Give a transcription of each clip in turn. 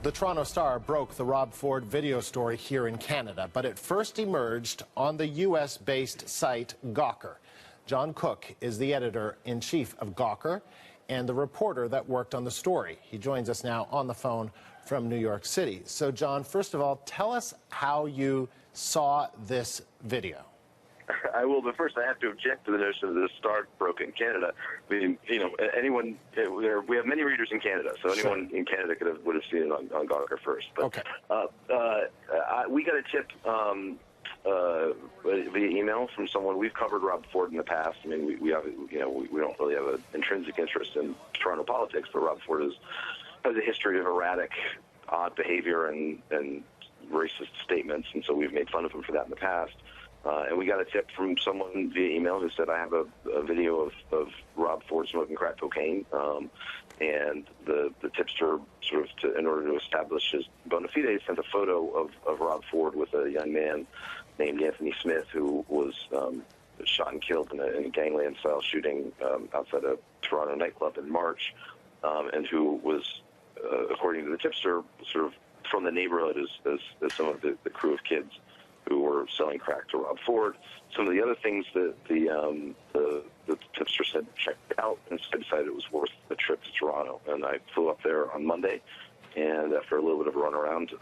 The Toronto Star broke the Rob Ford video story here in Canada, but it first emerged on the U.S.-based site Gawker. John Cook is the editor-in-chief of Gawker and the reporter that worked on the story. He joins us now on the phone from New York City. So, John, first of all, tell us how you saw this video. I will, but first I have to object to the notion that the Star broke in Canada. I mean, anyone, we have many readers in Canada, so anyone in Canada would have seen it on Gawker first. But, okay. We got a tip via email from someone. We've covered Rob Ford in the past. I mean, we don't really have an intrinsic interest in Toronto politics, but Rob Ford has a history of erratic, odd behavior and racist statements, and so we've made fun of him for that in the past. And we got a tip from someone via email who said, I have a video of Rob Ford smoking crack cocaine. And the tipster, in order to establish his bona fides, sent a photo of Rob Ford with a young man named Anthony Smith, who was shot and killed in a gangland-style shooting outside a Toronto nightclub in March, and who was, according to the tipster, sort of from the neighborhood as some of the crew of kids who were selling crack to Rob Ford. Some of the other things that the tipster said checked out, and so I decided it was worth the trip to Toronto. And I flew up there on Monday, and after a little bit of a runaround,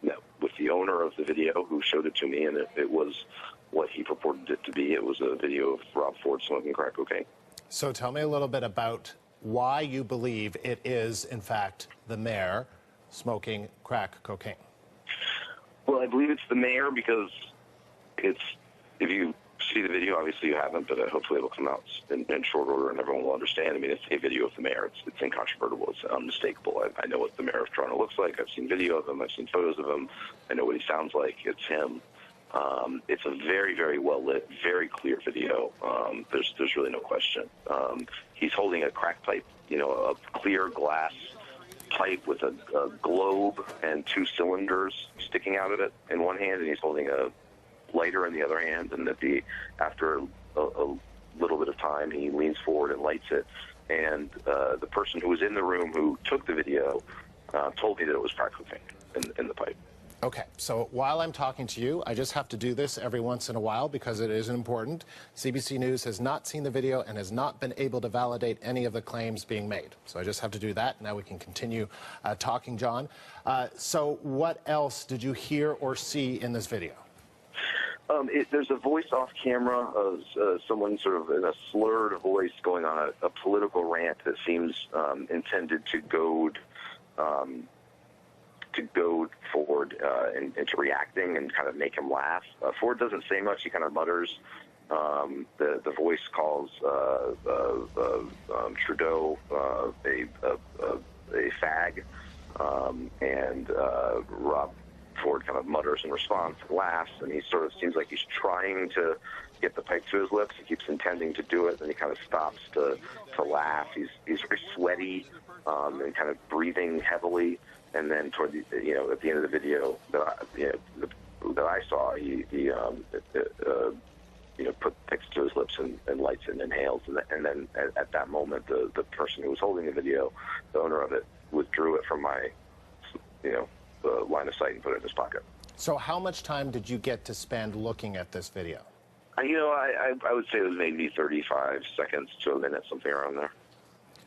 met with the owner of the video who showed it to me, and it was what he purported it to be. It was a video of Rob Ford smoking crack cocaine. So tell me a little bit about why you believe it is, in fact, the mayor smoking crack cocaine. Well, I believe it's the mayor because if you see the video, obviously you haven't, but hopefully it'll come out in short order and everyone will understand. I mean, it's a video of the mayor. It's incontrovertible. It's unmistakable. I know what the mayor of Toronto looks like. I've seen video of him. I've seen photos of him. I know what he sounds like. It's him. It's a very, very well-lit, very clear video. There's really no question. He's holding a crack pipe, a clear glass pipe with a globe and two cylinders sticking out of it in one hand, and he's holding a lighter in the other hand, and after a little bit of time, he leans forward and lights it. And the person who was in the room who took the video told me that it was crack cocaine in the pipe. Okay, so while I'm talking to you, I just have to do this every once in a while because it is important. CBC News has not seen the video and has not been able to validate any of the claims being made. So I just have to do that. Now we can continue talking, John. So what else did you hear or see in this video? There's a voice off camera of someone sort of in a slurred voice going on a political rant that seems intended to goad Ford into reacting and kind of make him laugh. Ford doesn't say much. He kind of mutters. The voice calls Trudeau a fag, and Rob Ford kind of mutters in response and laughs, and he sort of seems like he's trying to get the pipe to his lips. He keeps intending to do it, and he kind of stops to laugh. He's very sweaty and kind of breathing heavily. And then toward the, at the end of the video that I saw, he put things to his lips and lights it and inhales. And then at that moment, the person who was holding the video, the owner of it, withdrew it from my, line of sight and put it in his pocket. So how much time did you get to spend looking at this video? I would say it was maybe 35 seconds to a minute, something around there.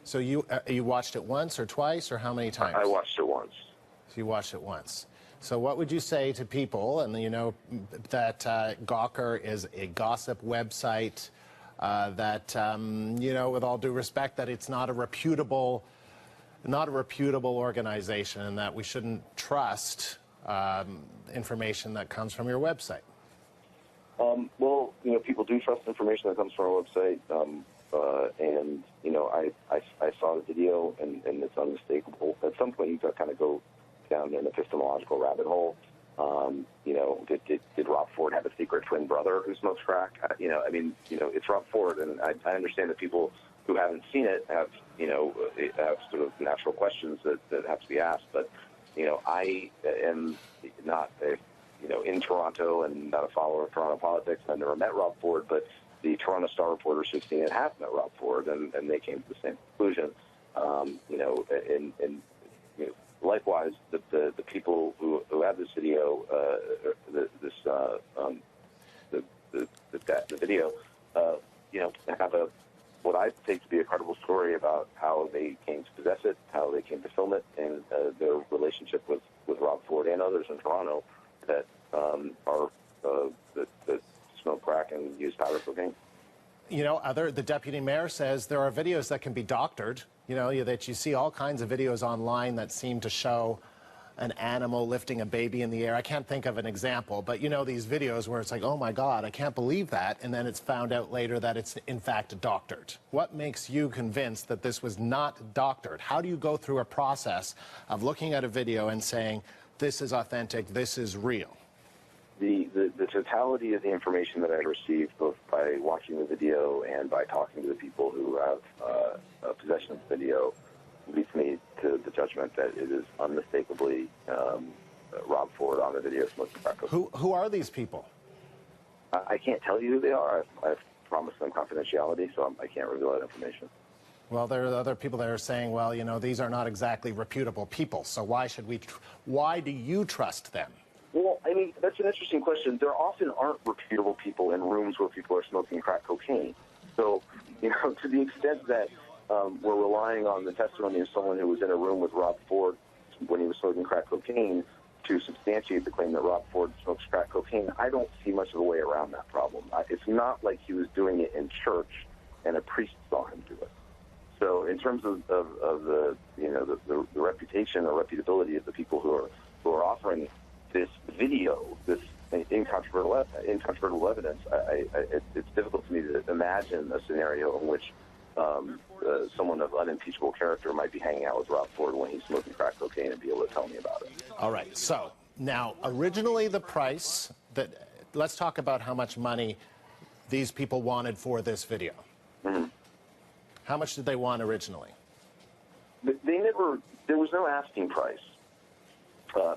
So you watched it once or twice, or how many times? I watched it once. So you watched it once. So what would you say to people, and that Gawker is a gossip website, that, with all due respect, that it's not a reputable organization, and that we shouldn't trust information that comes from your website? Well, people do trust information that comes from our website. And I saw the video, and it's unmistakable. At some point, you've got to kind of go down an epistemological rabbit hole. Did Rob Ford have a secret twin brother who smokes crack? It's Rob Ford, and I understand that people who haven't seen it have sort of natural questions that have to be asked. But I am not in Toronto and not a follower of Toronto politics. I've never met Rob Ford, but the Toronto Star reporters who've seen it have met Rob Ford, and they came to the same conclusion. likewise, the people who have this video, the video, have what I take to be a credible story about how they came to possess it, how they came to film it, and their relationship with Rob Ford and others in Toronto that that smoke crack and use powder cocaine. The deputy mayor says there are videos that can be doctored, that you see all kinds of videos online that seem to show an animal lifting a baby in the air. I can't think of an example, but these videos where it's like, oh my God, I can't believe that. And then it's found out later that it's in fact doctored. What makes you convinced that this was not doctored? How do you go through a process of looking at a video and saying, this is authentic, this is real? The totality of the information that I received, both by watching the video and by talking to the people who have possession of the video, leads me to the judgment that it is unmistakably Rob Ford on the video smoking crack cocaine. Who are these people? I can't tell you who they are. I've promised them confidentiality, so I can't reveal that information. Well, there are other people that are saying, well, these are not exactly reputable people, so why do you trust them? Well, I mean, that's an interesting question. There often aren't reputable people in rooms where people are smoking crack cocaine. So, to the extent that we're relying on the testimony of someone who was in a room with Rob Ford when he was smoking crack cocaine to substantiate the claim that Rob Ford smokes crack cocaine, I don't see much of a way around that problem. It's not like he was doing it in church and a priest saw him do it. So in terms of the reputation or reputability of the people who are offering this video, this incontrovertible evidence, it's difficult for me to imagine a scenario in which someone of unimpeachable character might be hanging out with Rob Ford when he's smoking crack cocaine and be able to tell me about it. All right. So now, originally the price let's talk about how much money these people wanted for this video. Mm-hmm. How much did they want originally? There was no asking price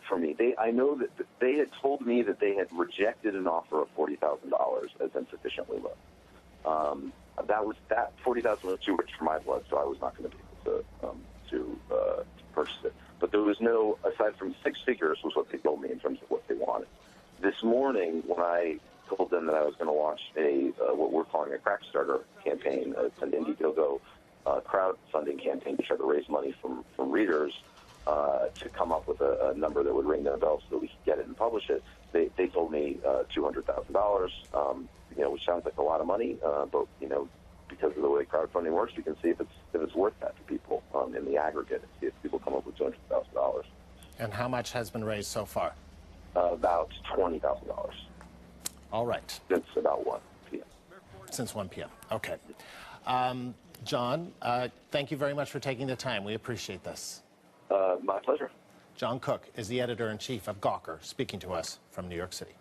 for me. I know that they had told me that they had rejected an offer of $40,000 as insufficiently low. That $40,000 was too rich for my blood, so I was not going to be able to purchase it. But there was no, aside from six figures, was what they told me in terms of what they wanted. This morning, when I told them that I was going to launch what we're calling a Crack Starter campaign, an Indiegogo crowdfunding campaign to try to raise money from readers to come up with a number that would ring their bells so that we could get it and publish it, they told me $200,000, which sounds like a lot of money, but because of the way crowdfunding works, we can see if it's worth that to people in the aggregate, and see if people come up with $200,000. And how much has been raised so far? About $20,000. All right. Since about 1 p.m. Since 1 p.m. Okay. John, thank you very much for taking the time. We appreciate this. My pleasure. John Cook is the editor-in-chief of Gawker, speaking to us from New York City.